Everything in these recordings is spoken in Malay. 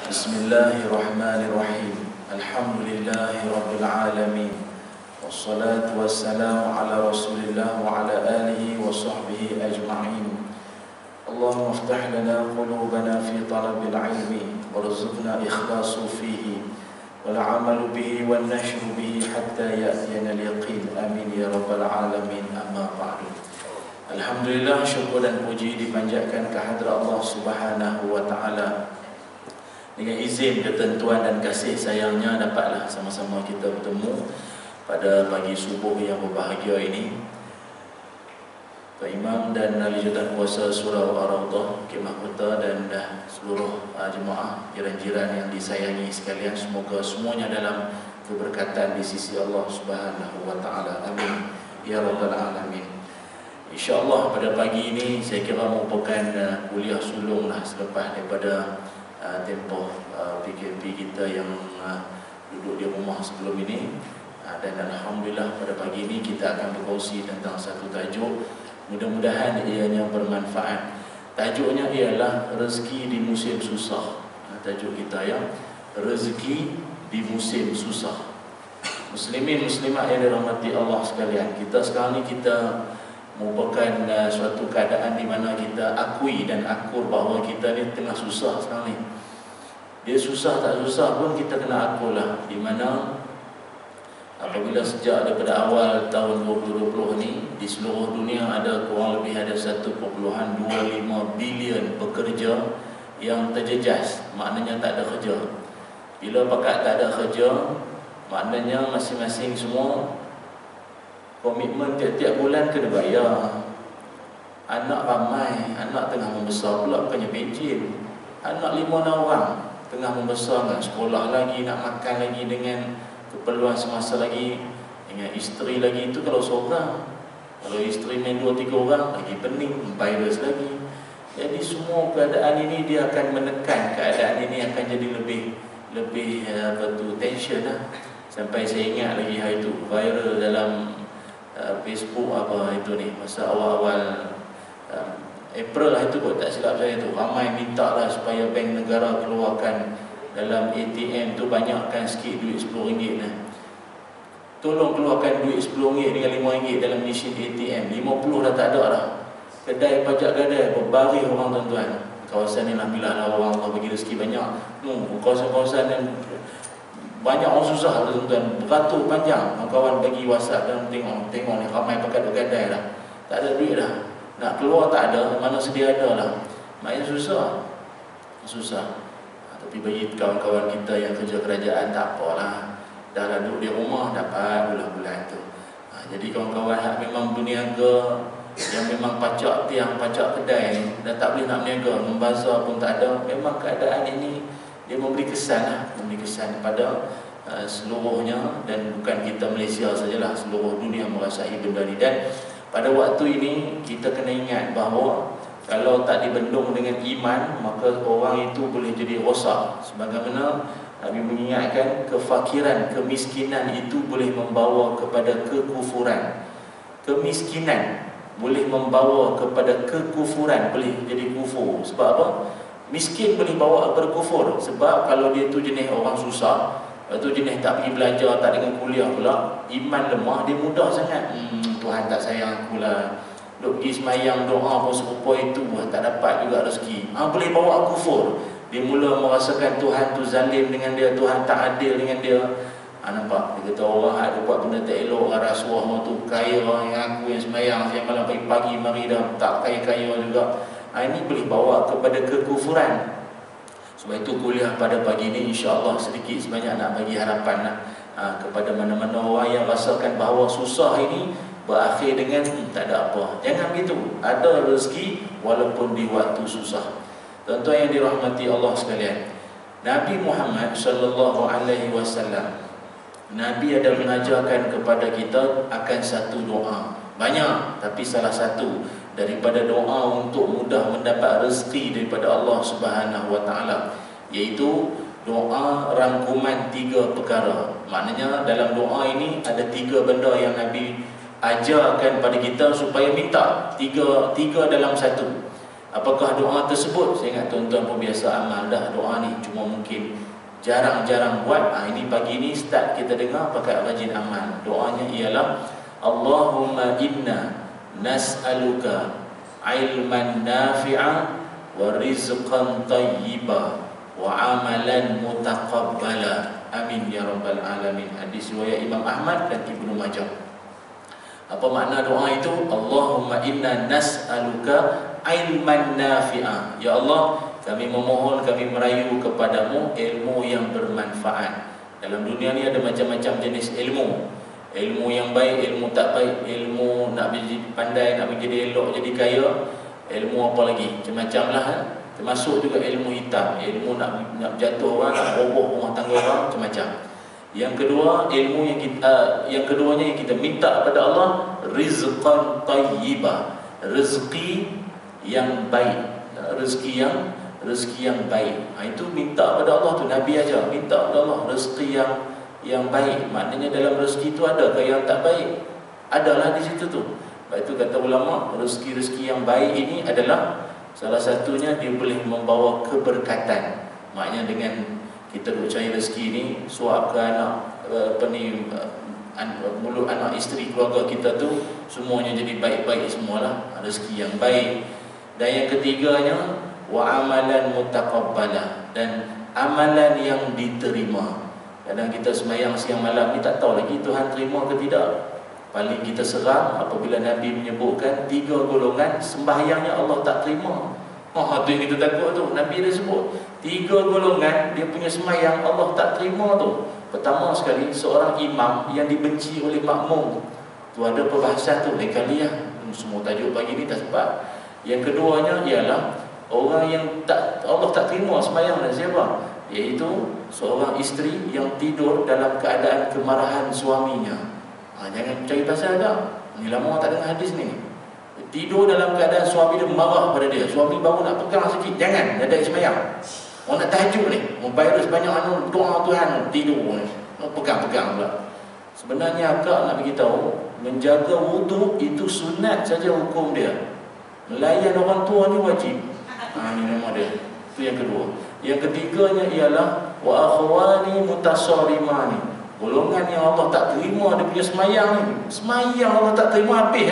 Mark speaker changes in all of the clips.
Speaker 1: Bismillahirrahmanirrahim. Alhamdulillahi rabbil alamin. Wassalatu wassalamu ala Rasulillah wa ala alihi wa sahbihi ajma'in. Allahumma iftah lana qulubana fi talabil ilmi warzuqna ikhlasu fihi wal amalu bihi wan nashru bihi hatta ya'tiyana al-yaqin. Amin ya rabbal alamin. Amma ba'du. Alhamdulillah, syukur dan puji dipanjatkan kehadrat Allah Subhanahu wa taala. Dengan izin, ketentuan dan kasih sayangnya dapatlah sama-sama kita bertemu pada pagi subuh yang berbahagia ini. Pak Imam dan ahli jawatan kuasa Surau Ar-Rawdah, Khidmat Kota dan seluruh jemaah jiran-jiran yang disayangi sekalian, semoga semuanya dalam keberkatan di sisi Allah Subhanahu wa taala. Amin ya rabbal alamin. InsyaAllah pada pagi ini saya kira merupakan kuliah sulung selepas daripada tempoh PKP kita yang duduk di rumah sebelum ini. Dan Alhamdulillah pada pagi ini kita akan berkongsi tentang satu tajuk, mudah-mudahan ianya bermanfaat. Tajuknya ialah rezeki di musim susah. Tajuk kita ya, rezeki di musim susah. Muslimin muslimat yang dirahmati Allah sekalian, kita sekarang ni kita merupakan suatu keadaan di mana kita akui dan akur bahawa kita ni tengah susah sekarang ni. Dia susah tak susah pun kita kena akur lah, di mana apabila sejak daripada awal tahun 2020 ni di seluruh dunia ada kurang lebih ada 1.25 bilion pekerja yang terjejas, maknanya tak ada kerja. Bila pakat tak ada kerja, maknanya masing-masing semua komitmen tiap-tiap bulan kena bayar. Anak ramai, anak tengah membesar pula bukannya pencin. Anak 5-6 orang tengah membesar, nak sekolah lagi, nak makan lagi, dengan keperluan semasa lagi, dengan isteri lagi. Itu kalau seorang. Kalau isteri main 2-3 orang, lagi pening, virus lagi. Jadi semua keadaan ini dia akan menekan, keadaan ini akan jadi lebih tension lah. Sampai saya ingat lagi hari itu viral dalam Facebook apa itu ni, masa awal-awal April lah itu kot, tak silap saya tu, ramai minta lah supaya bank negara keluarkan dalam ATM tu banyakkan sikit duit RM10 lah. Tolong keluarkan duit RM10 dengan RM5 dalam mesin ATM. 50 dah tak ada dah. Kedai pajak gadai berbaris orang tuan-tuan. Kawasan ni alhamdulillah lah orang Allah bagi rezeki banyak. Kawasan-kawasan yang banyak orang susah tuan-tuan, beratur panjang. Kawan bagi WhatsApp dan tengok ni ramai pakai gadai lah. Tak ada duit dah. Nak keluar tak ada, mana sedia ada lah. Maknanya susah. Tapi bagi kawan-kawan kita yang kerja kerajaan tak apalah, dah lah duduk di rumah dapat bulan-bulan tu. Jadi kawan-kawan yang memang berniaga, yang memang pacak tiang, pacak kedai, dah tak boleh nak berniaga, membazar pun tak ada. Memang keadaan ini dia memberi kesan lah, kepada seluruhnya, dan bukan kita Malaysia sajalah, seluruh dunia merasai benda ni. Dan pada waktu ini kita kena ingat bahawa kalau tak dibendung dengan iman, maka orang itu boleh jadi rosak. Sebagaimana Nabi mengingatkan, kefakiran, kemiskinan itu boleh membawa kepada kekufuran. Kemiskinan boleh membawa kepada kekufuran, boleh jadi kufur. Sebab apa? Miskin boleh bawa kepada kufur. Sebab kalau dia tu jenis orang susah, lepas tu jenis tak pergi belajar, tak dengan kuliah pula, iman lemah, dia mudah sangat. Tuhan tak sayang aku lah, duk pergi semayang, doa pun serupa itu, tak dapat juga rezeki. Boleh bawa kufur. Dia mula merasakan Tuhan tu zalim dengan dia, Tuhan tak adil dengan dia. Nampak? Dia kata orang ada buat benda tak elok, rasuah orang tu kaya, yang aku yang semayang siang malam pagi mari dah tak kaya-kaya juga. Ini boleh bawa kepada kekufuran. Sebab itu kuliah pada pagi ini insya-Allah sedikit sebanyak nak bagi harapan kepada mana-mana orang yang rasakan bahawa susah ini berakhir dengan tak ada apa. Jangan begitu. Ada rezeki walaupun di waktu susah. Tuan-tuan yang dirahmati Allah sekalian, Nabi Muhammad sallallahu alaihi wasallam, Nabi ada mengajarkan kepada kita akan satu doa. Banyak, tapi salah satu daripada doa untuk mudah mendapat rezeki daripada Allah Subhanahu wa taala, iaitu doa rangkuman 3 perkara. Maknanya dalam doa ini ada 3 benda yang Nabi ajarkan pada kita supaya minta. Tiga dalam satu. Apakah doa tersebut? Saya ingat tuan-tuan pun biasa amal dah doa ni, cuma mungkin jarang-jarang buat. Ini pagi ni start kita dengar pakai rajin amal. Doanya ialah Allahumma inna nas'aluka ilman nafi'a wa rizqan tayyiba wa amalan mutaqabbala. Amin ya rabbal alamin. Hadis riwayat Imam Ahmad dan Ibnu Majah. Apa makna doa itu? Allahumma inna nas'aluka ilman nafi'a. Ya Allah, kami memohon, kami merayu kepadamu ilmu yang bermanfaat. Dalam dunia ni ada macam-macam jenis ilmu. Ilmu yang baik, ilmu tak baik, ilmu nak jadi pandai, nak menjadi elok, jadi kaya. Ilmu apa lagi? Macam-macam lah. Termasuk juga ilmu hitam, ilmu nak jatuh orang, nak roboh rumah tangga orang, macam-macam. Yang kedua, ilmu yang keduanya yang kita minta kepada Allah, rizqan tayyiba, rezeki yang baik, rezeki yang baik. Itu minta kepada Allah tu, Nabi aja minta kepada Allah rezeki yang baik. Maknanya dalam rezeki itu ada ke yang tak baik? Adalah di situ tu. Sebab itu kata ulama, rezeki-rezeki yang baik ini adalah salah satunya dia boleh membawa keberkatan. Maknanya dengan kita duk cari rezeki ni, suap ke anak, mulut anak, isteri, keluarga kita tu semuanya jadi baik-baik semualah, rezeki yang baik. Dan yang ketiganya, wa amalan mutaqabbala, dan amalan yang diterima. Kadang kita sembahyang siang malam ni tak tahu lagi Tuhan terima ke tidak. Paling kita seram apabila Nabi menyebutkan 3 golongan sembahyangnya Allah tak terima. Tu yang kita takut tu. Nabi dah sebut 3 golongan dia punya sembahyang Allah tak terima tu. Pertama sekali, seorang imam yang dibenci oleh makmum. Tu ada perbahasan tu lain kali lah. Semua tajuk pagi ni tak sempat. Yang keduanya ialah orang yang Allah tak terima sembahyang dan siapa? Iaitu seorang isteri yang tidur dalam keadaan kemarahan suaminya. Jangan cari pasal tak. Ni lama tak dengar hadis ni. Tidur dalam keadaan suami dia marah pada dia. Suami baru nak pegang sikit, jangan, dah ada sembahyang. Orang nak tahajud ni, membayar sebanyak doa Tuhan, tidur ni, pegang-pegang pula. Sebenarnya akak nak beritahu, menjaga wudu itu sunat saja hukum dia. Melayan orang tua ni wajib. Ni nama dia. Itu yang kedua. Yang ketiganya ialah wa akhwani mutasarimani. Golongan yang Allah tak terima dia punya semayang ni. Semayang Allah tak terima habis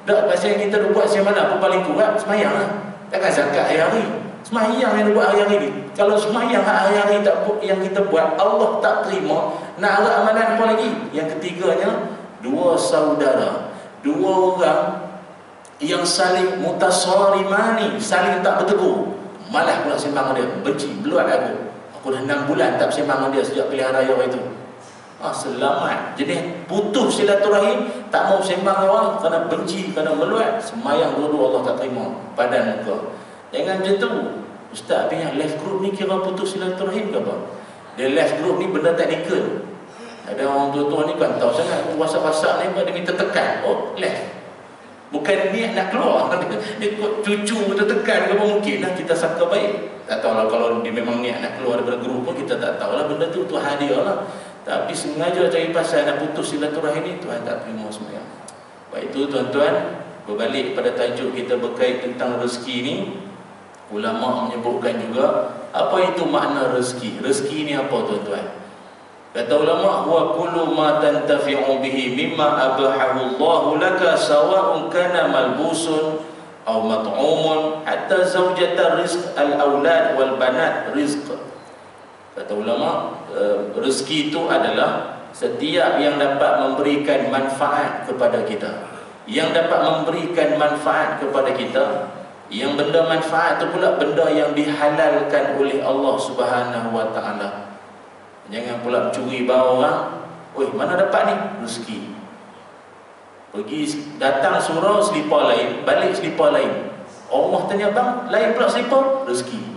Speaker 1: Tak pasal yang kita buat siang malam pun paling kuat semayang lah. Takkan zakat hari-hari. Semayang yang buat hari-hari ni. Kalau semayang hari-hari yang kita buat Allah tak terima, nak ada amalan apa lagi? Yang ketiganya, 2 saudara, 2 orang yang saling mutasarimani, saling tak bertegur. Malah pula sembang dia, benci, beluat aku dah 6 bulan tak sembang dia sejak pilihan raya itu. Selamat. Jadi putus silaturahim, tak mau sembang orang kerana benci, kerana meluat. Semayang dua-dua Allah tak terima padan muka. Jangan macam tu. Ustaz, apa yang left group ni kira putus silaturahim ke apa? Dia left group ni benda teknikal. Ada orang tua-tua ni kan tahu sangat WhatsApp ni dia minta tekan. Left. Bukan niat nak keluar. Dia cucu tertekan ke apa, mungkin lah kita sangka baik. Tak tahulah kalau dia memang niat nak keluar daripada grup pun kita tak tahulah. Benda tu hadiah lah. Tapi sengaja cari pasal nak putus silaturahim ni, Tuhan tak terima sembahyang. Baik itu tuan-tuan, berbalik pada tajuk kita berkait tentang rezeki ni, ulama menyebutkan juga apa itu makna rezeki. Rezeki ni apa tuan-tuan? Kata ulama, wa kullu ma tantafi'u bihi mimma abahahu Allah laka sawa'un kana malbusun aw mat'umun hatta zawjata rizq al-aulad wal banat rizq. Kata ulama, rezeki itu adalah setiap yang dapat memberikan manfaat kepada kita. Yang dapat memberikan manfaat kepada kita, yang benda manfaat itu pula benda yang dihalalkan oleh Allah Subhanahu wa ta'ala. Jangan pula curi barang orang. Mana dapat ni? Rezeki. Pergi datang surau selipar lain, balik selipar lain. Allah tanya bang, lain pula selipar? Rezeki.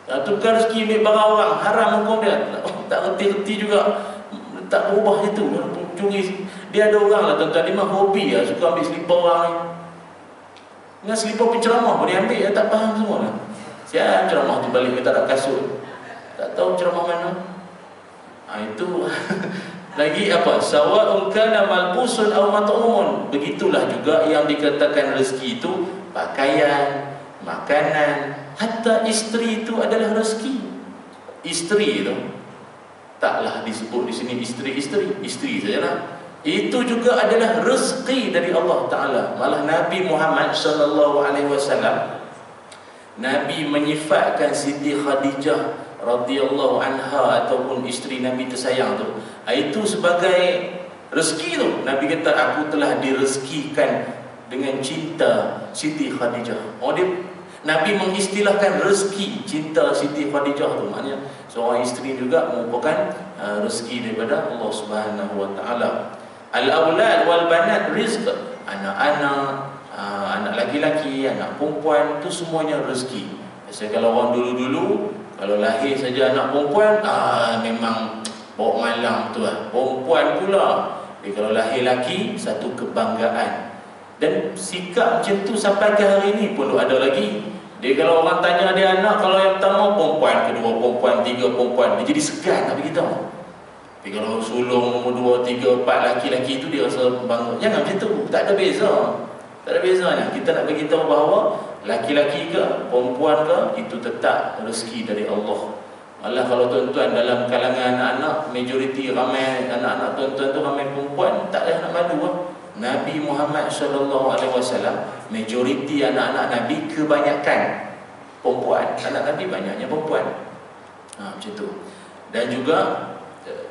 Speaker 1: Tukar rezeki ambil barang orang, haram hukum dia. Tak reti-reti juga, tak berubah itu. Curi. Dia ada orang lah tuan-tuan, dia mah hobi lah, suka ambil selipar orang ni. Dengan selipar penceramah pun dia ambil, dia tak faham semua lah. Siapa ceramah tu balik dia tak ada kasut, tak tahu ceramah mana. Itu lagi apa? Sawa'un kana malbusun aw mat'umun. Begitulah juga yang dikatakan rezeki itu pakaian, makanan, hatta isteri itu adalah rezeki. Isteri itu taklah disebut di sini isteri sajalah. Itu juga adalah rezeki dari Allah Ta'ala. Malah Nabi Muhammad SAW, Nabi menyifatkan Siti Khadijah radhiyallahu anha ataupun isteri Nabi tersayang tu, itu sebagai rezeki tu. Nabi kata, aku telah direzekikan dengan cinta Siti Khadijah. Nabi mengistilahkan rezeki cinta Siti Khadijah tu, maknanya seorang isteri juga merupakan rezeki daripada Allah Subhanahu Wa Taala. Al-aulad wal banat rizq, anak-anak, anak laki-laki, anak perempuan, itu semuanya rezeki. Biasa kalau orang dulu-dulu, kalau lahir saja anak perempuan, memang bawa malam tu lah. Perempuan pula, kalau lahir laki, satu kebanggaan. Dan sikap macam tu sampai ke hari ni pun ada lagi. Dia kalau orang tanya dia anak, kalau yang pertama perempuan, kedua perempuan, tiga perempuan, dia jadi segan nak beritahu. Tapi kalau sulung nombor 2, 3, 4 laki-laki itu dia rasa bangga. Jangan macam tu, tak ada beza. Tak ada bezanya. Kita nak beritahu bahawa laki-laki ke, perempuan ke, itu tetap rezeki dari Allah. Malah kalau tuan-tuan dalam kalangan anak-anak, majoriti ramai anak-anak tuan-tuan tu ramai perempuan, tak ada nak malu lah. Nabi Muhammad SAW, majoriti anak-anak Nabi kebanyakan perempuan. Anak Nabi banyaknya perempuan. Macam tu. Dan juga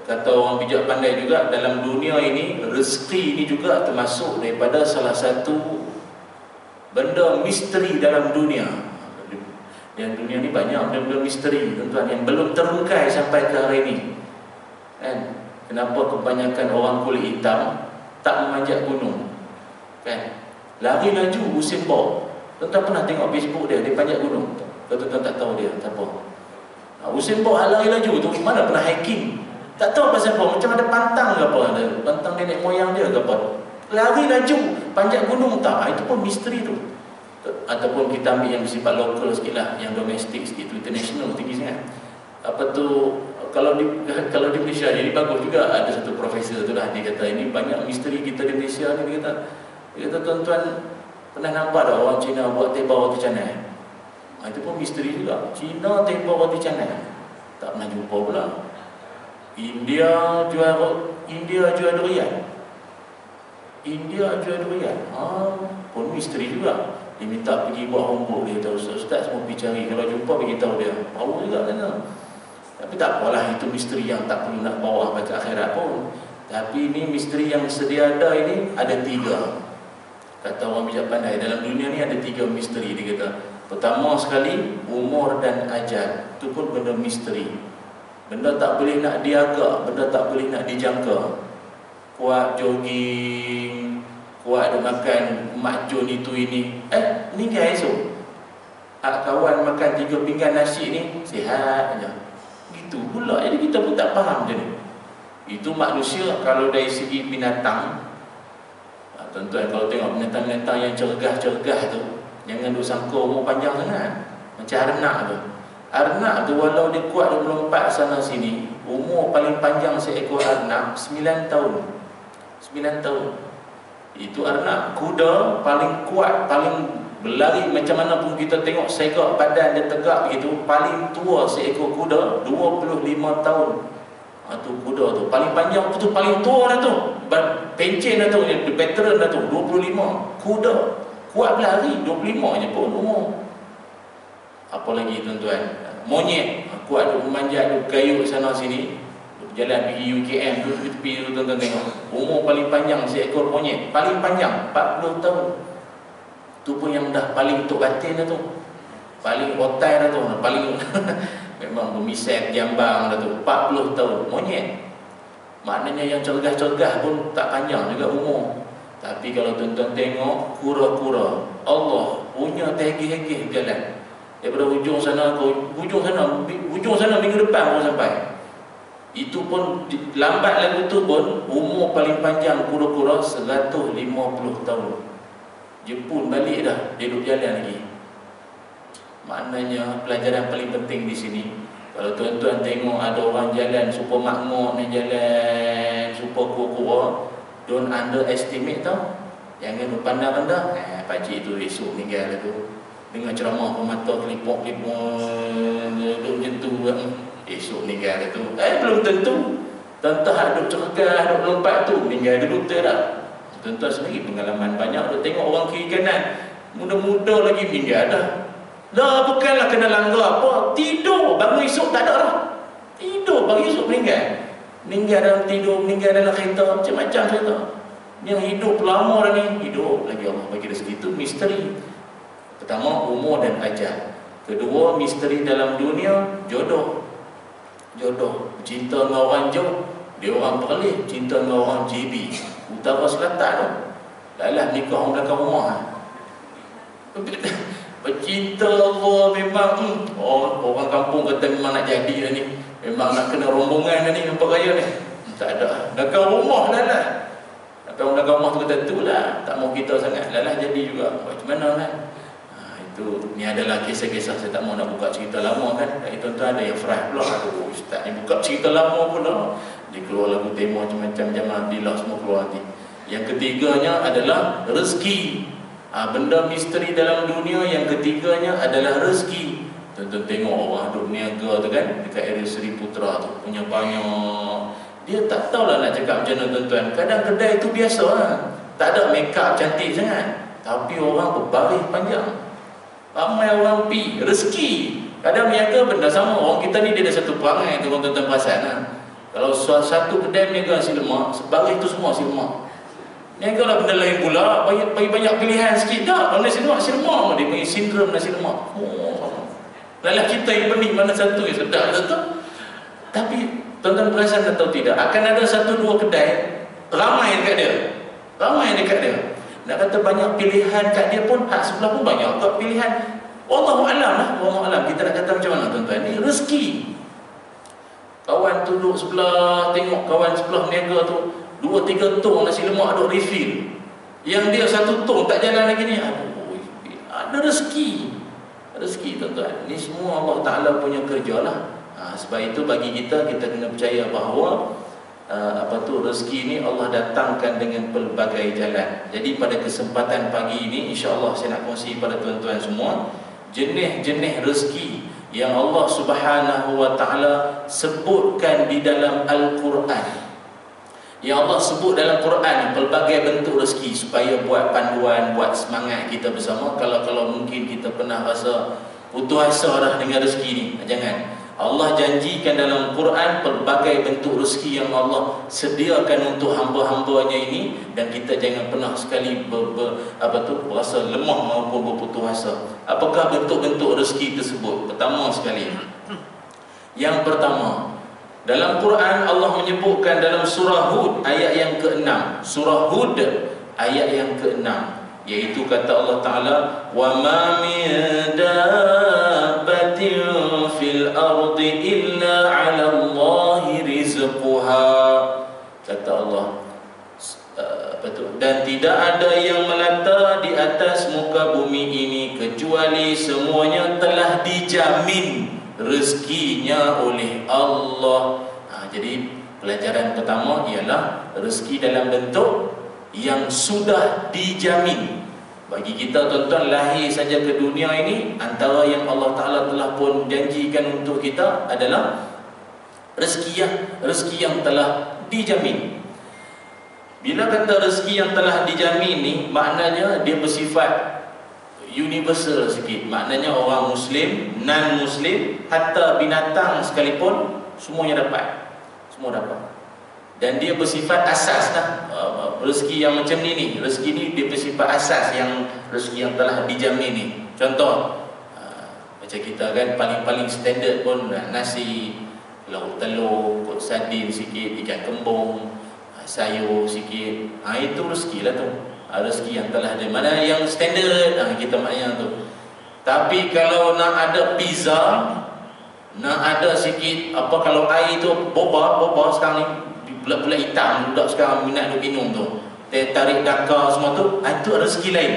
Speaker 1: kata orang bijak pandai juga, dalam dunia ini rezeki ini juga termasuk daripada salah satu benda misteri dalam dunia. Dan dunia ni banyak benda-benda misteri tuan-tuan yang belum terungkai sampai ke hari ini. Kan? Kenapa kebanyakan orang kulit hitam tak memanjat gunung? Kan? Lari laju Usain Bolt. Tuan-tuan pernah tengok Facebook dia panjat gunung? Tuan-tuan tak tahu dia siapa? Usain Bolt lari laju tu, mana pernah hiking? Tak tahu pasal apa, macam ada pantang ke apa, ada pantang nenek moyang dia ke apa, lari laju, panjat gunung tak, itu pun misteri tu. Ataupun kita ambil yang bersifat lokal sikit lah, yang domestik sikit tu, international tinggi sangat. Apa tu, kalau di Malaysia jadi bagus juga, ada satu profesor tu lah, dia kata ini banyak misteri kita di Malaysia ni. Dia kata tuan-tuan pernah nampak tak orang Cina buat tebal roti canai? Itu pun misteri juga. Cina tebal roti canai, tak pernah jumpa pula. India jual durian. Pun misteri juga. Dia minta pergi buat homework. Dia kata, Ustaz semua pergi cari, kalau jumpa beritahu dia. Tahu juga kan. Tapi tak apalah, itu misteri yang tak perlu nak bawa sampai ke akhirat pun. Tapi ini misteri yang sedia ada ini, ada 3. Kata orang bijak pandai, dalam dunia ni ada 3 misteri. Dia kata, pertama sekali, umur dan ajal. Itu pun benda misteri. Benda tak boleh nak diagak, benda tak boleh nak dijangka. Kuat jogging, kuat ada makan makjun itu ini, meninggal esok. Kawan makan 3 pinggan nasi ni, sihat aja. Gitu pula, jadi kita pun tak faham macam ni. Itu manusia kalau dari segi binatang. Tuan-tuan kalau tengok binatang-binatang yang cergah-cergah tu, jangan duk sangka umur panjang sangat. Macam arnak tu. Arnak tu walau dia kuat 24 sana sini, umur paling panjang seekor arnak 9 tahun. 9 tahun. Itu arnak. Kuda paling kuat, paling berlari macam mana pun kita tengok segak badan dia tegak begitu, paling tua seekor kuda 25 tahun. Tu kuda tu paling panjang tu, paling tua dah tu. Pencen dah tu, veteran dah tu, 25. Kuda kuat berlari 25 je pun umur. Apa lagi tuan-tuan? Monyet kuat duk memanjat, duk kayuh sana sini, jalan pergi UKM tu, tepi tu tuan-tuan tengok. Umur paling panjang seekor monyet, paling panjang 40 tahun. Tu pun yang dah paling tok batin dah tu, paling otai dah tu, paling memang bermisai jambang dah tu, 40 tahun monyet. Maknanya yang cergah-cergah pun tak panjang juga umur. Tapi kalau tuan-tuan tengok kura-kura, Allah punya terhegih-hegih jalan. Daripada hujung sana ke hujung sana minggu depan baru sampai. Itu pun lambat lagu tu pun umur paling panjang kura-kura 150 tahun. Dia pun balik dah, dia duduk jalan lagi. Maknanya pelajaran paling penting di sini, kalau tuan-tuan tengok ada orang jalan super makmur ni, jalan super kura-kura, don't underestimate tau. Jangan pandang rendah. Pakcik tu esok meninggal lah tu. dengar ceramah mata kelipok-kelipok duduk macam tu, esok meninggal tu. Belum tentu. Tuan-tuan duduk cergah, duduk lompat tu meninggal dulu betul tak? Tuan-tuan sendiri pengalaman banyak, duduk tengok orang kiri kanan muda-muda lagi meninggal dah. Dah bukanlah kena langgar apa, tidur bangun esok tak ada dah. Tidur bangun esok meninggal. Meninggal dalam tidur, meninggal dalam kereta, macam-macam cerita. Yang hidup lama dah ni, hidup lagi Allah bagi rezeki itu misteri. Pertama, umur dan ajal. Kedua, misteri dalam dunia, jodoh. Jodoh, cinta dengan orang jauh, dia orang Perlis, cinta dengan orang JB, utara selatan tu. Lalah nikah orang belakang rumah. Bercinta Allah memang orang kampung kata memang nak jadi dah ni. Memang nak kena rombongan dah ni, nampak raya ni. Tak ada. Belakang rumah lah. Tapi orang belakang rumah tu kata tu lah, tak mau kita sangat. Lalah jadi juga. Macam mana kan? Itu ni adalah kisah-kisah, saya tak mau nak buka cerita lama kan. Tapi tuan-tuan ada yang fresh pula. Aduh ustaz ni buka cerita lama pula. Dia keluar lagu tema macam-macam, Jamal Abdillah semua keluar nanti. Yang ketiganya adalah rezeki. Benda misteri dalam dunia yang ketiganya adalah rezeki. Tuan-tuan tengok orang duduk niaga tu kan, dekat area Seri Putra tu, punya banyak. Dia tak tahulah nak cakap macam mana tuan-tuan. Kadang kedai tu biasa lah, tak ada make up cantik sangat, tapi orang berbaris panjang. Ramai orang pi, rezeki. Kadang niaga benda sama. Orang kita ni dia ada satu perangai tu, tuan-tuan perasan lah. Kalau satu kedai niaga nasi lemak, sebaris tu semua nasi lemak. Niaga lah benda lain pula, bagi banyak pilihan sikit. Tak, kalau nasi lemak, dia panggil sindrom nasi lemak. Lalah kita yang pening mana satu yang sedap betul. Tapi tuan-tuan perasan atau tidak, akan ada satu dua kedai ramai dekat dia. Ramai dekat dia. Nak kata banyak pilihan kat dia pun, hak sebelah pun banyak kat pilihan. Wallahu alam lah, wallahu alam. Kita nak kata macam mana tuan-tuan? Ni rezeki. Kawan tu duduk sebelah, tengok kawan sebelah niaga tu 2-3 tong nasi lemak duk refill. Yang dia 1 tong tak jalan lagi ni. Aduh, ada rezeki. Rezeki tuan-tuan. Ni semua Allah Ta'ala punya kerja lah. Sebab itu bagi kita kena percaya bahawa rezeki ni Allah datangkan dengan pelbagai jalan. Jadi pada kesempatan pagi ini, insya-Allah saya nak kongsi pada tuan-tuan semua jenis-jenis rezeki yang Allah Subhanahu wa Ta'ala sebutkan di dalam Al-Quran. Yang Allah sebut dalam Quran pelbagai bentuk rezeki, supaya buat panduan, buat semangat kita bersama. Kalau mungkin kita pernah rasa putus asa dah dengan rezeki ni, jangan. Allah janjikan dalam Quran pelbagai bentuk rezeki yang Allah sediakan untuk hamba-hambanya ini, dan kita jangan pernah sekali berasa lemah maupun berputus asa. Apakah bentuk-bentuk rezeki tersebut? Pertama sekali, yang pertama, dalam Quran Allah menyebutkan dalam surah Hud ayat yang ke-6. Surah Hud ayat yang ke-6, iaitu kata Allah Ta'ala, wa ma min dabbatin fil ardi illa 'ala Allahi rizquha. Kata Allah, dan tidak ada yang melata di atas muka bumi ini kecuali semuanya telah dijamin rezekinya oleh Allah. Jadi pelajaran pertama ialah rezeki dalam bentuk yang sudah dijamin. Bagi kita tuan-tuan, lahir saja ke dunia ini, antara yang Allah Ta'ala telah pun janjikan untuk kita adalah rezeki yang telah dijamin. Bila kata rezeki yang telah dijamin ni, maknanya dia bersifat universal sikit. Maknanya orang Muslim, non-Muslim, hatta binatang sekalipun, semuanya dapat. Semua dapat. Dan dia bersifat asas lah. Rezeki yang macam ni, rezeki ni dia bersifat asas, yang rezeki yang telah dijamin ni. Contoh, macam kita kan, paling-paling standard pun nasi, lauk telur, kok sardin sikit, ikan kembung, sayur sikit. Itu rezeki lah tu. Rezeki yang telah ada. Mana yang standard, kita maknanya tu. Tapi kalau nak ada pizza, nak ada sikit kalau air tu boba sekarang ni, bulat-bulat hitam budak sekarang minat duk minum tu, tarik Dakar semua tu, itu rezeki lain.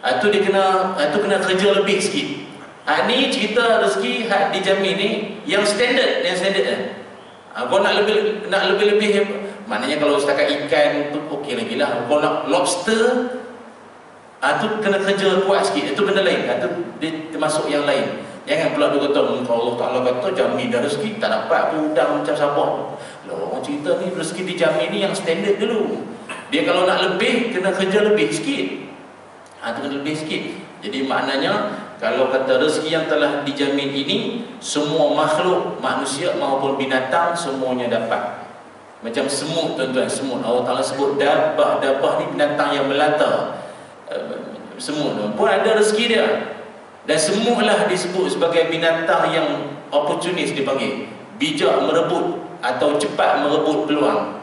Speaker 1: Itu dia kena kerja lebih sikit. Ni cerita rezeki hak dijamin ni yang standard kau nak lebih, maknanya kalau setakat ikan tu okey lagi lah. Kalau nak lobster, Tu kena kerja kuat sikit. Itu benda lain. Tu dia termasuk yang lain. Jangan pula dia kata, kalau Allah Ta'ala kata jamin dah rezeki, tak dapat aku hutang macam Sabah. Orang cerita ni rezeki dijamin ni yang standard dulu. Dia kalau nak lebih, kena kerja lebih sikit. Tu kena lebih sikit. Jadi maknanya, kalau kata rezeki yang telah dijamin ini, semua makhluk, manusia maupun binatang, semuanya dapat. Macam semut, tuan-tuan, semut. Allah Ta'ala sebut dabah. Dabah ni binatang yang melata. Semut pun ada rezeki dia. Dan semutlah disebut sebagai binatang yang opportunis dipanggil. Bijak merebut atau cepat merebut peluang.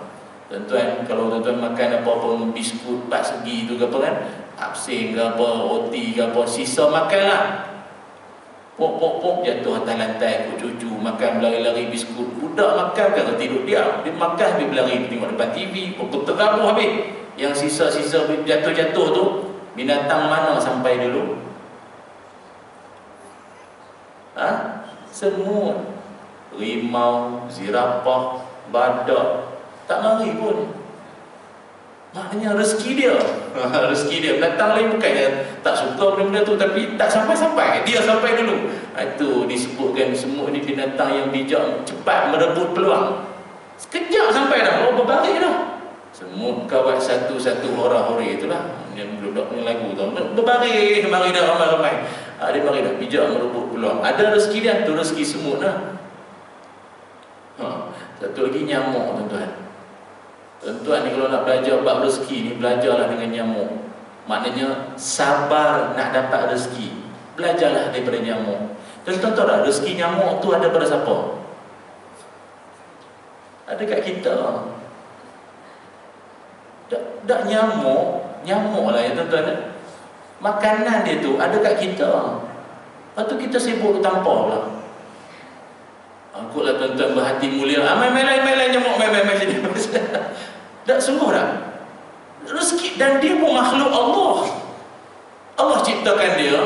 Speaker 1: Tuan-tuan, kalau tuan-tuan makan apa-apa biskut 4 segi tu ke apa kan, absing ke apa, roti ke apa, sisa makanlah. Pok jatuh atas lantai, ikut cucu makan berlari-lari biskut. Budak makan kan tidur diam. Dia makan habis berlari tengok depan TV, pokok tergabuh habis. Yang sisa-sisa jatuh-jatuh tu, binatang mana sampai dulu? Semut, rimau, zirapah, badak tak mari pun. Maknanya rezeki dia. Rezeki dia. Binatang lain bukannya tak suka benda-benda tu, tapi tak sampai-sampai. Dia sampai dulu. Itu disebutkan semut ni binatang yang bijak, cepat merebut peluang. Sekejap sampai dah. Oh, berbaring dah. Semut kawat satu-satu hora-hori itulah. Yang budak ni lagu tu. Berbaring, mari dah ramai-ramai. Dia mari dah bijak merebut peluang. Ada rezeki dia, tu rezeki semut lah. Satu lagi nyamuk, tuan-tuan. Tuan-tuan ni kalau nak belajar bab rezeki ni, belajarlah dengan nyamuk. Maknanya sabar nak dapat rezeki. Belajarlah daripada nyamuk. Tuan-tuan tahu tak rezeki nyamuk tu ada pada siapa? Ada kat kita. Tak nyamuk lah ya tuan-tuan. Makanan dia tu ada kat kita. Lepas tu kita sibuk tampar lah. Aku lah tuan-tuan berhati mulia. Main nyamuk, main sini. Tak sungguh tak? Rezeki, dan dia pun makhluk Allah. Allah ciptakan dia.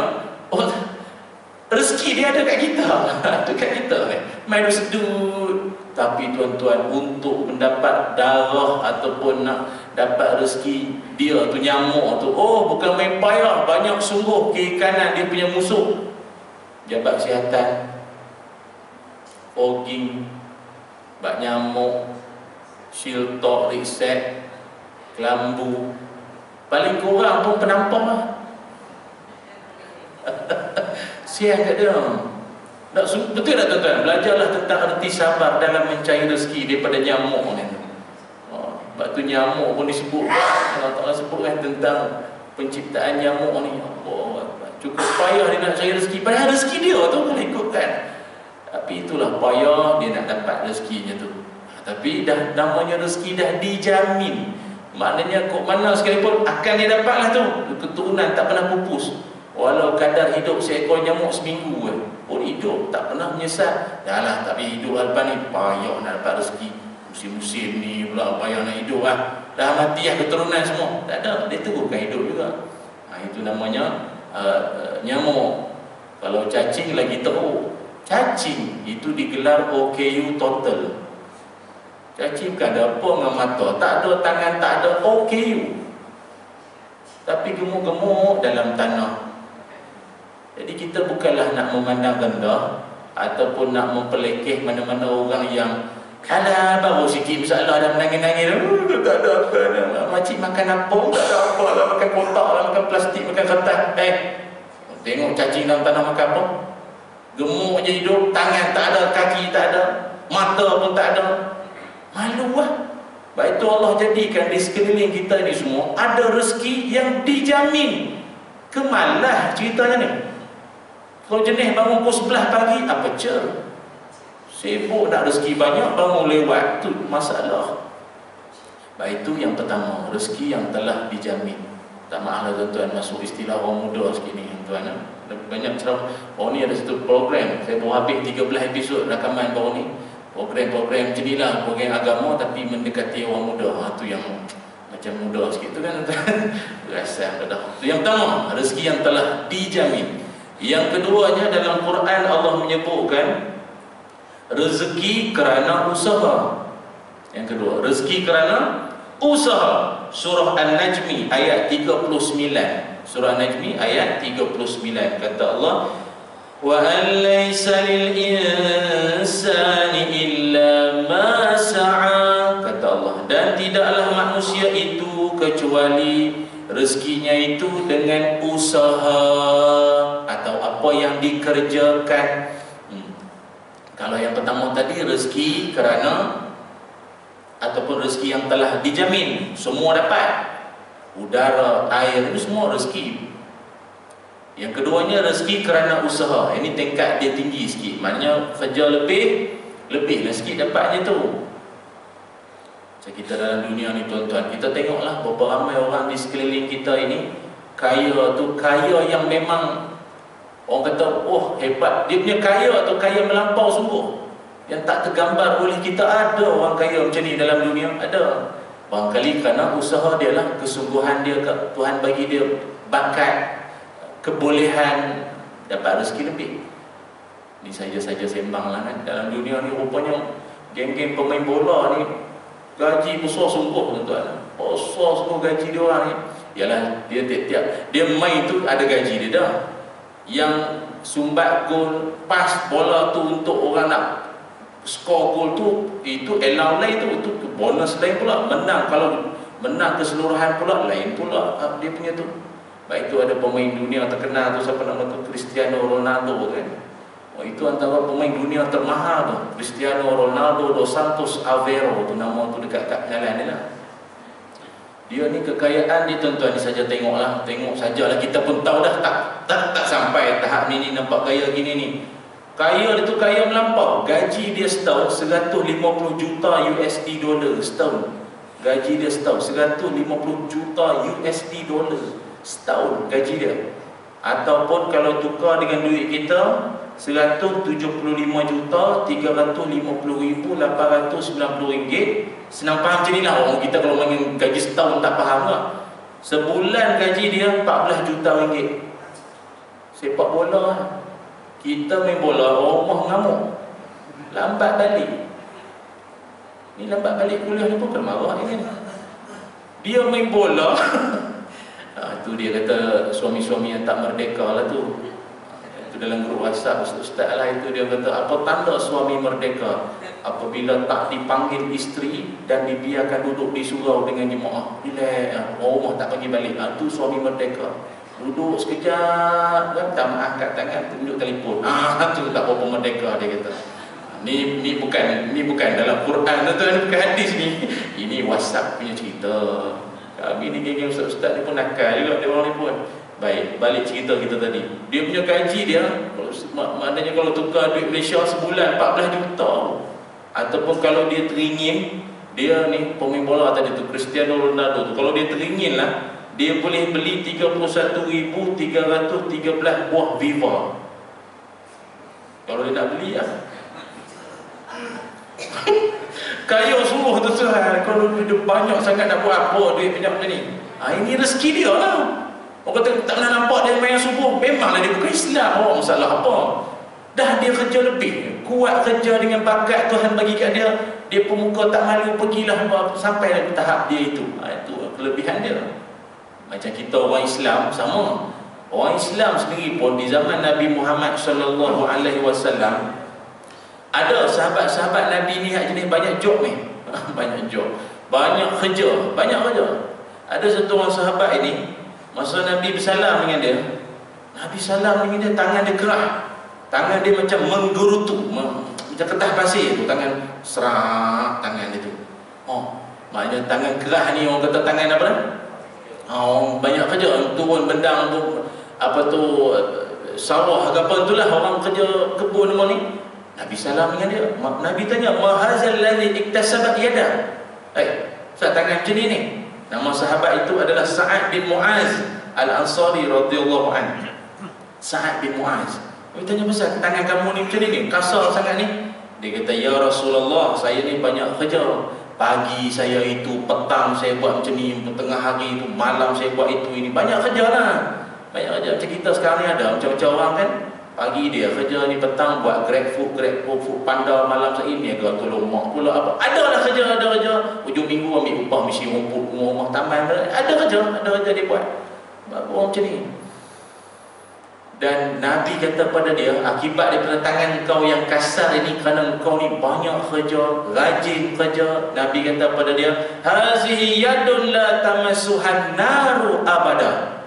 Speaker 1: Rezeki dia ada kat kita. Ada kat kita ni. Main sedut. Tapi tuan-tuan, untuk mendapat darah ataupun nak dapat rezeki dia tu, nyamuk tu, bukan main payah. Banyak sungguh kiri kanan dia punya musuh. Jabat Kesihatan, fogging, bak nyamuk, shiltok, riset, kelambu. Paling kurang pun penampang lah. Siang kat dia. Betul tak tuan-tuan? Belajarlah tentang erti sabar dalam mencari rezeki daripada nyamuk ni. Sebab tu nyamuk pun disebut. Allah Ta'ala sebutkan tentang penciptaan nyamuk ni. Cukup payah dia nak cari rezeki. Padahal rezeki dia tu boleh ikutkan. Tapi itulah payah dia nak dapat rezekinya tu. Tapi dah namanya rezeki dah dijamin. Maknanya kok mana sekalipun akan dia dapatlah tu. Keturunan tak pernah pupus. Walau kadar hidup seekor nyamuk seminggu pun hidup, tak pernah menyesal. Dah lah, tapi hidup lepas ni payah nak dapat rezeki. Musim-musim ni pula payah nak hidup lah. Dah mati lah keturunan semua. Tak ada, dia teruskan hidup juga. Itu namanya nyamuk. Kalau cacing lagi teruk. Cacing itu digelar OKU total. Cacing bukan ada apa dengan mata, tak ada tangan, tak ada OKU. Tapi gemuk-gemuk dalam tanah. Jadi kita bukanlah nak memandang rendah ataupun nak mempelekeh mana-mana orang yang alah baru sikit masalah dah menangis-nangis. Tak ada apa. Makcik makan apa? Tak ada apa lah. Makan kotak lah, makan plastik, makan kertas. Tengok cacing dalam tanah makan apa? Gemuk je hidup, tangan tak ada, kaki tak ada, mata pun tak ada. Malu lah. Baik itu Allah jadikan di sekeliling kita ni semua ada rezeki yang dijamin. Kemalah ceritanya ni. Kalau jenis bangun pukul 11 pagi, apa cer? Sibuk nak rezeki banyak, bangun lewat, tu masalah. Baik itu yang pertama, rezeki yang telah dijamin. Tak maaf lah tuan-tuan, masuk istilah orang muda sikit ni tuan. Banyak ceramah. Baru ni ada satu program, saya baru habis 13 episod rakaman baru ni. Program-program macam ni lah, program agama tapi mendekati orang muda. Itu yang macam muda sikit tu kan tuan. Rasa dah. Itu yang pertama, rezeki yang telah dijamin. Yang keduanya dalam Quran Allah menyebutkan rezeki kerana usaha. Yang kedua, rezeki kerana usaha. Surah An-Najmi ayat 39. Surah Najmi ayat 39 kata Allah, wa an laysa lil insani illa ma sa'a, kata Allah, dan tidaklah manusia itu kecuali rezekinya itu dengan usaha atau apa yang dikerjakan. Kalau yang pertama tadi rezeki kerana ataupun rezeki yang telah dijamin, semua dapat. Udara, air, itu semua rezeki. Yang keduanya rezeki kerana usaha. Ini tingkat dia tinggi sikit. Maknanya kerja lebih lah sikit dapatnya tu. Macam kita dalam dunia ni tuan-tuan, kita tengoklah berapa ramai orang di sekeliling kita ini kaya tu, kaya yang memang orang kata, oh hebat, dia punya kaya atau kaya melampau sungguh, yang tak tergambar oleh kita. Ada orang kaya macam ni dalam dunia, ada. Barangkali kerana usaha dia lah, kesungguhan dia, Tuhan bagi dia bakat, kebolehan, dapat rezeki lebih. Ni saja-saja sembang lah kan. Dalam dunia ni rupanya geng-geng pemain bola ni gaji besar sungguh tuan-tuan. Besar sungguh gaji dia orang ni. Yalah, dia tiap-tiap dia main tu ada gaji dia dah. Yang sumbat gol, pas bola tu untuk orang nak skor gol tu, itu allow lain tu, itu bonus lain pula. Menang, kalau menang keseluruhan pula lain pula dia punya tu. Baik tu ada pemain dunia terkenal tu, siapa nama tu, Cristiano Ronaldo kan. Oh, itu antara pemain dunia termahal tu, Cristiano Ronaldo dos Santos Aveiro tu nama tu, dekat kat jalan ni lah. Dia ni kekayaan dia tuan-tuan ni saja tengoklah, tengok sajalah kita pun tahu dah tak sampai tahap ni nampak kaya gini ni. Kaya dia tu kaya melampau. Gaji dia setahun 150 juta USD dolar setahun. Gaji dia setahun 150 juta USD dolar setahun gaji dia. Ataupun kalau tukar dengan duit kita 175,350,890 ringgit. Senang faham macam ni lah. Orang kita kalau main gaji setahun tak faham lah. Sebulan gaji dia 14 juta ringgit. Sepak bola, kita main bola, rumah ngamuk, lambat balik. Ni lambat balik kuliah ni pun kena marah ni. Dia main bola. Itu dia kata suami-suami yang tak merdeka lah tu. Itu dalam grup WhatsApp ustaz lah, itu dia kata apa tanda suami merdeka? Apabila tak dipanggil isteri dan dibiarkan duduk di surau dengan jemaah. Relax, rumah tak panggil balik. Itu suami merdeka. Duduk sekejap kan, tak angkat tangan, tunjuk telefon. Tu tak apa merdeka, dia kata. Ni bukan dalam Quran tu, ni bukan hadis ni. Ini WhatsApp punya cerita. Kami ni geng-geng ustaz-ustaz ni pun nakal juga, dia orang ni pun. Baik, balik cerita kita tadi. Dia punya gaji dia, maknanya kalau tukar duit Malaysia sebulan 14 juta. Ataupun kalau dia teringin, dia ni pemain bola tadi tu, Cristiano Ronaldo tu, kalau dia teringin lah, dia boleh beli 31,313 buah Viva. Kalau dia nak beli lah. Kaya sungguh tu Tuhan. Kalau dia banyak sangat nak buat apa duit banyak macam ni. Ini rezeki dia lah. Orang kata tak nak nampak dia main subuh. Memanglah dia bukan Islam. Masalah apa? Dah dia kerja lebih, kuat kerja dengan bakat Tuhan bagi kat dia. Dia pemuka tak malu, pergilah sampai ke tahap dia itu. Itu kelebihan dia. Macam kita orang Islam sama. Orang Islam sendiri pun di zaman Nabi Muhammad SAW ada sahabat-sahabat Nabi ni jenis banyak job ni. Banyak job, banyak kerja, Ada satu orang sahabat ini, masa Nabi bersalam dengan dia, Nabi salam dengan dia, tangan dia gerak. Tangan dia macam menggerutu, macam kertas pasir tu, tangan serak tangan dia tu. Maknanya tangan gerah ni orang kata tangan apa? Banyak kerja, turun bendang tu, apa tu, sawah ke apa itulah, orang kerja kebun semua ni. Nabi salam dengan dia. Nabi tanya, ma hazal ladzi iktasabat yada? Tangan macam ni. Nama sahabat itu adalah Sa'ad bin Mu'az Al-Ansari radhiyallahu anhu. Sa'ad bin Mu'az. Dia tanya, pasal tangan kamu ni macam ni, kasar sangat ni? Dia kata, ya Rasulullah, saya ni banyak kerja. Pagi saya itu, petang saya buat macam ni, tengah hari itu, malam saya buat itu, ini. Banyak kerja lah. Banyak kerja. Macam kita sekarang ni ada macam-macam orang kan. Pagi dia kerja ni, petang buat grab food panda, malam saya ini agak tolong mak pula apa. Ada kerja. Hujung minggu ambil upah misi rumput rumah taman. Ada kerja dia buat. Orang macam ni. Dan Nabi kata pada dia, akibat daripada tangan kau yang kasar ini, kerana kau ni banyak kerja, rajin kerja, Nabi kata pada dia, hazihi yadun la tamassuhan naru abada.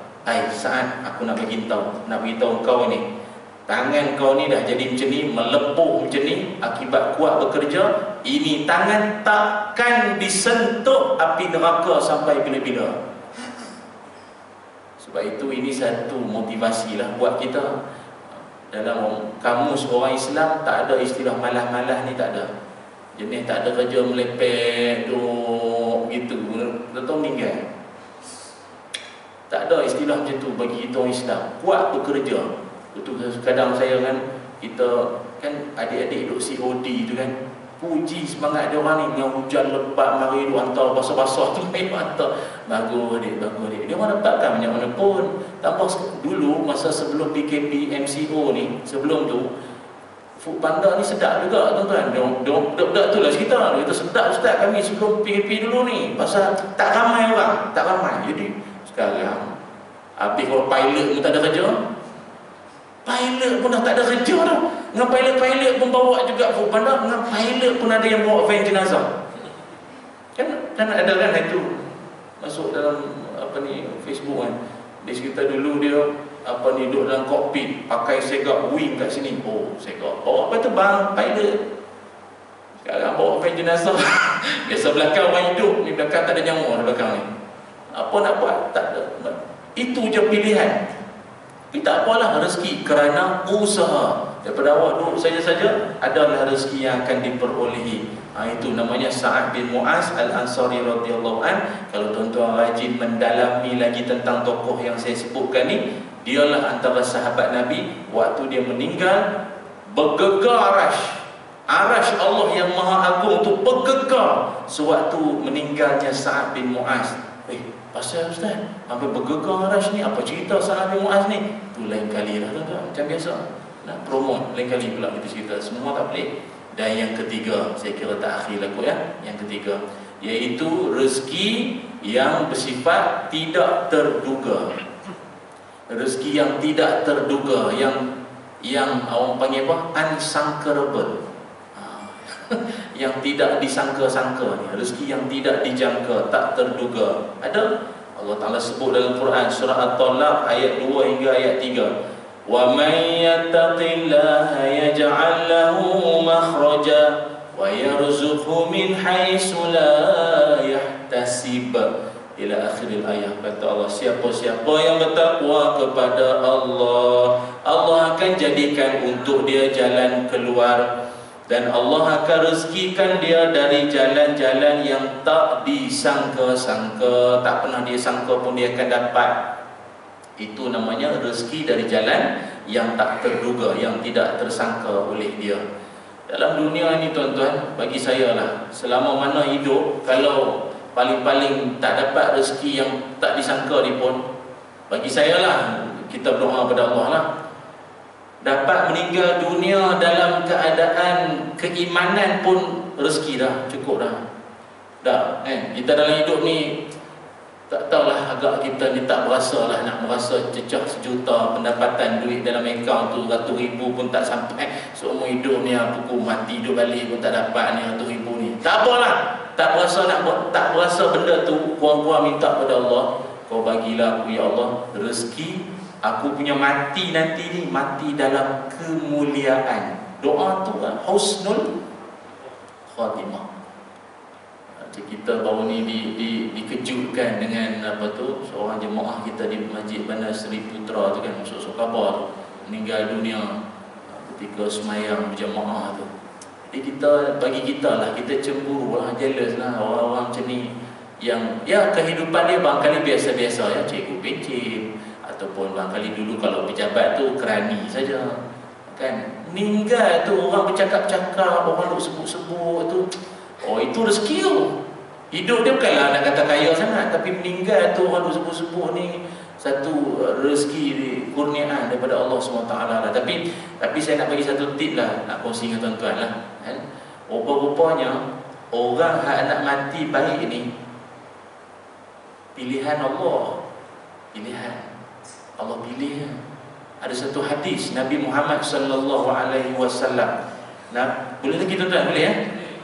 Speaker 1: Saat aku nak beritahu kau ni, tangan kau ni dah jadi macam ni, melepuh macam ni akibat kuat bekerja. Ini tangan takkan disentuh api neraka sampai bila-bila. Sebab itu ini satu motivasi lah buat kita. Dalam kamus orang Islam tak ada istilah malas-malas ni, tak ada. Jenis tak ada kerja melepet duk gitu, tentu meninggal. Tak ada istilah macam tu bagi kita orang Islam. Kuat bekerja. Betul, kadang saya kan, kita kan adik-adik duk COD tu kan, puji semangat dia orang ni, dengan hujan lebat mari duk hantar basah-basah tu, mari hantar. Bagus adik. Dia orang dapatkan banyak mana pun. Tambah dulu masa sebelum PKP MCO ni, sebelum tu Foodpanda ni sedap juga tuan-tuan. Budak-budak tu lah cerita. Dia kata sedap ustaz kami sebelum PKP dulu ni, pasal tak ramai orang, tak ramai. Jadi sekarang habis kalau pilot pun tak ada kerja, pilot pun dah tak ada kerja dah. Dengan pilot pun bawa juga Foodpanda, dengan pilot pun ada yang bawa van jenazah. Kan ada kan itu masuk dalam Facebook kan. Dia cerita dulu dia duduk dalam kokpit, pakai segak wing kat sini. Oh, segak. Bawa apa tu bang? Pilot. Sekarang bawa van jenazah. Biasa belakang orang hidup, ni belakang tak ada nyawa belakang ni. Apa nak buat? Tak ada. Itu je pilihan. Tapi tak apalah, rezeki kerana usaha. Daripada awak duduk saja-saja, adalah rezeki yang akan diperolehi. Itu namanya Sa'ad bin Mu'az Al-Ansari radhiyallahu an. Kalau tuan-tuan rajin mendalami lagi tentang tokoh yang saya sebutkan ni, dialah antara sahabat Nabi, waktu dia meninggal, bergegar arash Allah yang maha agung tu bergegar sewaktu meninggalnya Sa'ad bin Mu'az. Pasal ustaz, sampai bergegar arash ni, apa cerita Sa'ad bin Mu'az ni? Tu lain kali lah tuan-tuan, macam biasa nak promote, lain kali pula kita cerita, semua tak boleh. Dan yang ketiga, saya kira tak akhir lah kot ya, yang ketiga, iaitu rezeki yang bersifat tidak terduga. Rezeki yang tidak terduga, yang orang panggil apa? Unsankerable. Yang tidak disangka-sangka ni, rezeki yang tidak dijangka, tak terduga. Ada Allah Ta'ala sebut dalam Quran surah At-Talaq ayat 2 hingga ayat 3. Wa may yattaqillaha yaj'al lahu makhraja wa yarzuqhu min haitsu la yahtasib, ila akhiril ayat. Kata Allah, siapa-siapa yang bertakwa kepada Allah, Allah akan jadikan untuk dia jalan keluar, dan Allah akan rezekikan dia dari jalan-jalan yang tak disangka-sangka, tak pernah dia sangka pun dia akan dapat. Itu namanya rezeki dari jalan yang tak terduga, yang tidak tersangka oleh dia. Dalam dunia ini tuan-tuan, bagi saya lah, selama mana hidup, kalau paling-paling tak dapat rezeki yang tak disangka ni pun, bagi saya lah, kita berdoa kepada Allah lah, dapat meninggal dunia dalam keadaan keimanan pun rezeki dah, cukup dah. Kita dalam hidup ni tak tahulah, agak kita ni tak berasa lah, nak merasa cecah sejuta pendapatan, duit dalam akaun tu 100,000 pun tak sampai. Seumur hidup ni aku mati hidup balik pun tak dapat ni 100,000 ni. Tak apalah, tak berasa nak buat, tak berasa benda tu, kurang-kurang minta pada Allah, kau bagilah aku ya Allah rezeki, aku punya mati nanti ni, mati dalam kemuliaan. Doa tu kan husnul khatimah. Kita baru ni dikejutkan dengan seorang jemaah kita di Masjid Bandar Seri Putra tu kan, masuk khabar tu, meninggal dunia ketika semayang berjemaah tu. Jadi bagi kita lah, kita cemburu lah, jealous lah orang-orang macam ni, yang ya kehidupan dia barangkali biasa-biasa ya, cikgu pencin, ataupun barangkali dulu kalau pejabat tu kerani saja kan. Meninggal tu orang bercakap-cakap, orang duk sebut-sebut tu, oh itu rezeki tu. Hidup dia bukanlah nak kata kaya sangat, tapi meninggal tu orang duk sebut-sebut ni satu rezeki kurniaan daripada Allah SWT lah. Tapi saya nak bagi satu tip lah, nak kongsi dengan tuan-tuan lah kan. Rupa-rupanya orang yang nak mati baik ni pilihan Allah, pilihan. Allah pilih. Ada satu hadis Nabi Muhammad sallallahu alaihi wasallam. Nah, boleh lagi tuan-tuan, boleh ya?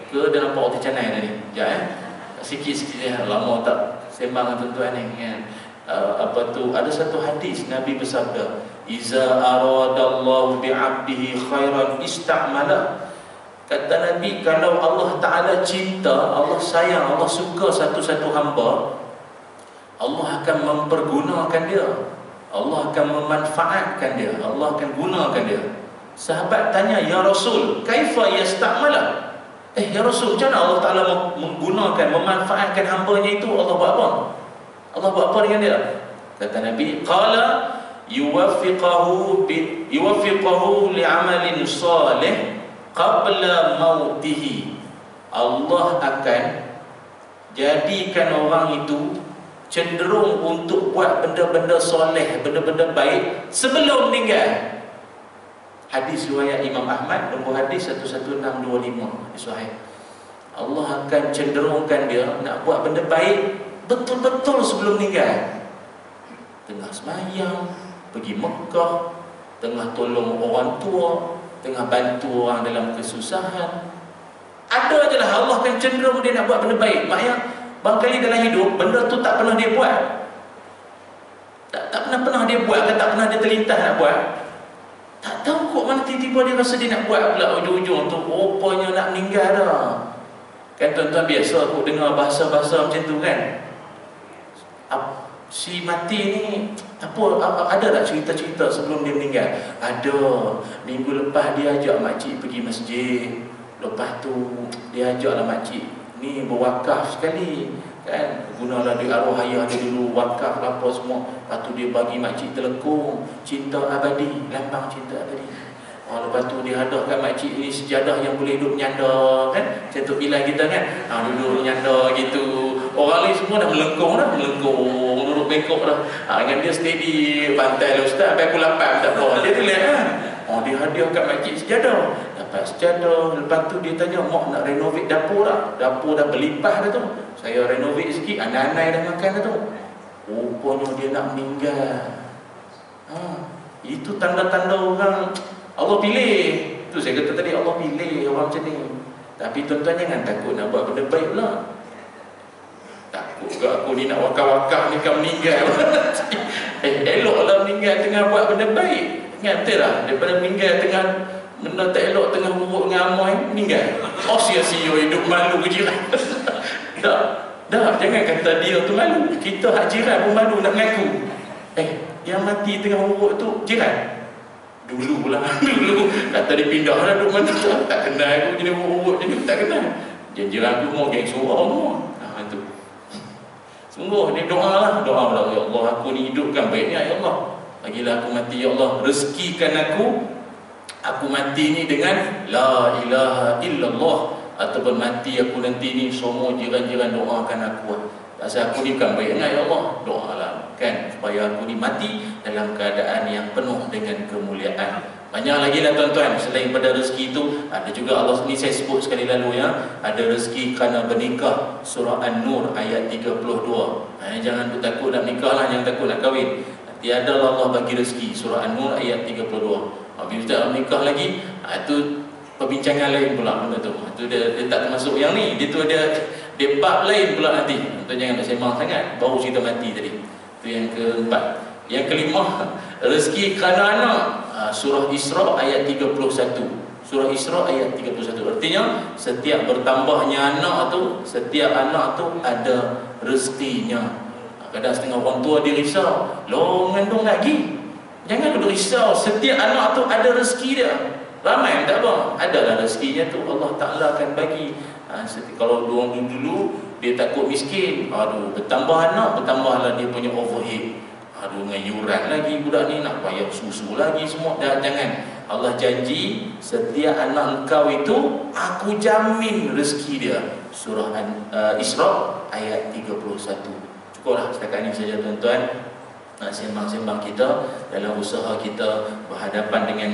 Speaker 1: Ke dalam Pak Oti Canai tadi. Sekejap sikit-sikit ya, lama tak sembang dengan tuan-tuan ni kan. Ada satu hadis Nabi bersabda, "Iza aradallahu bi'abdihi khairan istamala." Kata Nabi, kalau Allah Ta'ala cinta, Allah sayang, Allah suka satu-satu hamba, Allah akan mempergunakan dia, Allah akan memanfaatkan dia, Allah akan gunakan dia. Sahabat tanya, "Ya Rasul, kaifa yastamala?" Ya Rasul, macam mana Allah Ta'ala menggunakan, memanfaatkan hambanya itu? Allah buat apa? Allah buat apa dengan dia? Kata Nabi, qala yuwaffiqahu li'amalin salih qabla mautihi. Allah akan jadikan orang itu cenderung untuk buat benda-benda soleh, benda-benda baik sebelum meninggal. Hadis riwayat Imam Ahmad, nombor hadis 11625, sahih. Allah akan cenderungkan dia nak buat benda baik betul-betul sebelum meninggal. Tengah sembahyang, pergi Mekah, tengah tolong orang tua, tengah bantu orang dalam kesusahan. Ada je lah Allah akan cenderung dia nak buat benda baik. Maknanya barangkali dalam hidup benda tu tak pernah dia buat, tak pernah dia buat, tak pernah dia terlintas nak buat. Tak tahu kok mana tiba-tiba dia rasa dia nak buat pula ujung-ujung tu, rupanya nak meninggal dah. Kan tuan-tuan biasa aku dengar bahasa-bahasa macam tu kan. Si mati ni ada tak cerita-cerita sebelum dia meninggal? Ada. Minggu lepas dia ajak makcik pergi masjid. Lepas tu dia ajaklah makcik ni berwakaf sekali kan, gunalah duit arwah ayah dia dulu, wakaf apa semua. Lepas tu dia bagi makcik telekung, cinta abadi, lambang cinta abadi. Lepas tu dia hadahkan makcik ni sejadah yang boleh duduk menyanda kan, macam tu bilang kita kan, duduk menyanda gitu. Orang ni semua dah melengkung, duduk bengkok dah. Dengan dia steady, bantai lah ustaz, sampai pukul 8 tak apa. Dia relax kan. Dia hadiahkan makcik sejadah. Dapat sejadah. Lepas tu dia tanya, "Mak nak renovate dapur tak? Dapur dah berlimpah dah tu. Saya renovate sikit, anak-anak dah makan dah tu." Rupanya dia nak meninggal. Itu tanda-tanda orang Allah pilih. Tu saya kata tadi, Allah pilih orang macam ni. Tapi tuan-tuan jangan takut nak buat benda baik pula. Takut ke aku ni nak wakaf-wakaf ni kan meninggal. Eloklah meninggal tengah buat benda baik. Ingat lah, daripada meninggal tengah benda tak elok, tengah buruk dengan amoy, meninggal. Sia-sia hidup malu ke jiran. Dah, jangan kata dia tu malu. Kita hak jiran pun malu nak mengaku. Yang mati tengah buruk tu jiran. Dulu kata dia pindah lah duduk mana tu, tak kenal aku jenis buruk je, tak kenal. Jiran tu mau geng suara semua. Tu sungguh dia doa pula, "Ya Allah, aku ni hidupkan baiknya ya Allah, bagilah aku mati ya Allah, rezekikan aku mati ni dengan la ilaha illallah, ataupun mati aku nanti ni semua jiran-jiran doakan aku. Pasal aku ni bukan baik sangat ya Allah, doalah kan supaya aku ni mati dalam keadaan yang penuh dengan kemuliaan." Banyak lagi lah tuan-tuan, selain pada rezeki itu ada juga Allah ni, saya sebut sekali lalu ya, ada rezeki kerana bernikah, surah An-Nur ayat 32. Jangan takut nak nikah lah, jangan takut nak kahwin, nanti ada Allah bagi rezeki, surah An-Nur ayat 32. Bila tak nikah lagi, itu perbincangan lain pula benda tu. Itu dia tak termasuk yang ni, dia tu ada bab lain pula nanti. Tuan jangan nak sembang sangat, baru cerita mati tadi. Itu yang keempat. Yang kelima, rezeki kerana anak, surah Isra ayat 31. Surah Isra ayat 31. Artinya setiap bertambahnya anak tu, setiap anak tu ada rezekinya. Kadang setengah orang tua dia risau, "Loh, mengandung lagi." Jangan duduk risau, setiap anak tu ada rezeki dia. Ramai tak apa, adalah rezekinya tu Allah Ta'ala akan bagi. Kalau orang dulu dia takut miskin, bertambah anak, bertambahlah dia punya overhead. Dengan yuran lagi budak ni, nak bayar susu lagi semua. Jangan. Allah janji setiap anak engkau itu aku jamin rezeki dia. Surah Isra ayat 31. Cukuplah setakat ini saja tuan-tuan, sembang-sembang kita dalam usaha kita berhadapan dengan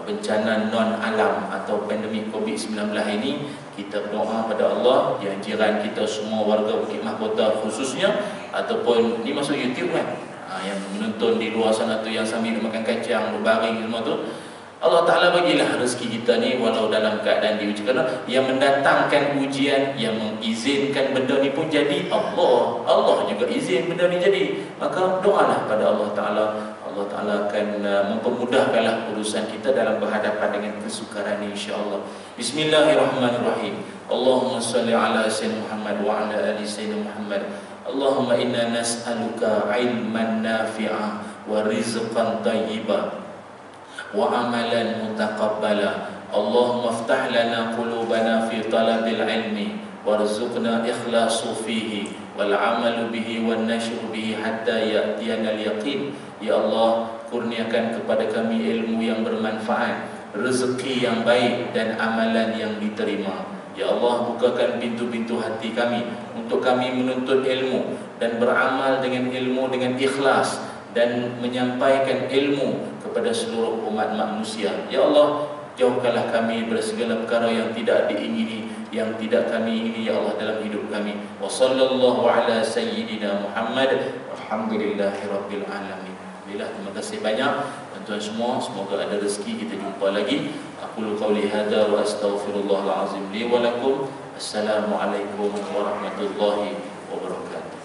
Speaker 1: bencana non-alam atau pandemik COVID-19 ini. Kita berdoa pada Allah, yang jiran kita semua, warga Bukit Mahkota khususnya, ataupun ni masuk YouTube kan, yang menonton di luar sana tu yang sambil makan kacang, berbaring semua tu, Allah Ta'ala bagilah rezeki kita ni walau dalam keadaan diuji. Kerana yang mendatangkan ujian, yang mengizinkan benda ni pun jadi Allah. Allah juga izin benda ni jadi. Maka doalah pada Allah Ta'ala. Allah Ta'ala akan mempermudahkanlah urusan kita dalam berhadapan dengan kesukaran ni, insyaAllah. Bismillahirrahmanirrahim. Allahumma salli ala Sayyidina Muhammad wa ala ali Sayyidina Muhammad. Allahumma inna nas'aluka ilman nafi'ah wa rizqan tayyibah wa amalan mutaqabbala. Allahumma aftah lana qulubana fi talabil ilmi warzuqna ikhlasu fihi wal amalu bihi wan nashru bihi hatta ya'tiyana al yaqin. Ya Allah, kurniakan kepada kami ilmu yang bermanfaat, rezeki yang baik dan amalan yang diterima. Ya Allah, bukakan pintu-pintu hati kami untuk kami menuntut ilmu dan beramal dengan ilmu dengan ikhlas dan menyampaikan ilmu kepada seluruh umat manusia. Ya Allah, jauhkanlah kami dari segala perkara yang tidak diingini, yang tidak kami ingini, ya Allah, dalam hidup kami. Wa sallallahu ala sayyidina Muhammad. Alhamdulillahirabbil alamin. Alhamdulillah, terima kasih banyak tuan-tuan semua. Semoga ada rezeki kita jumpa lagi. Aqulu qawli hadza wa astaghfirullahal azim li wa lakum. Assalamualaikum warahmatullahi wabarakatuh.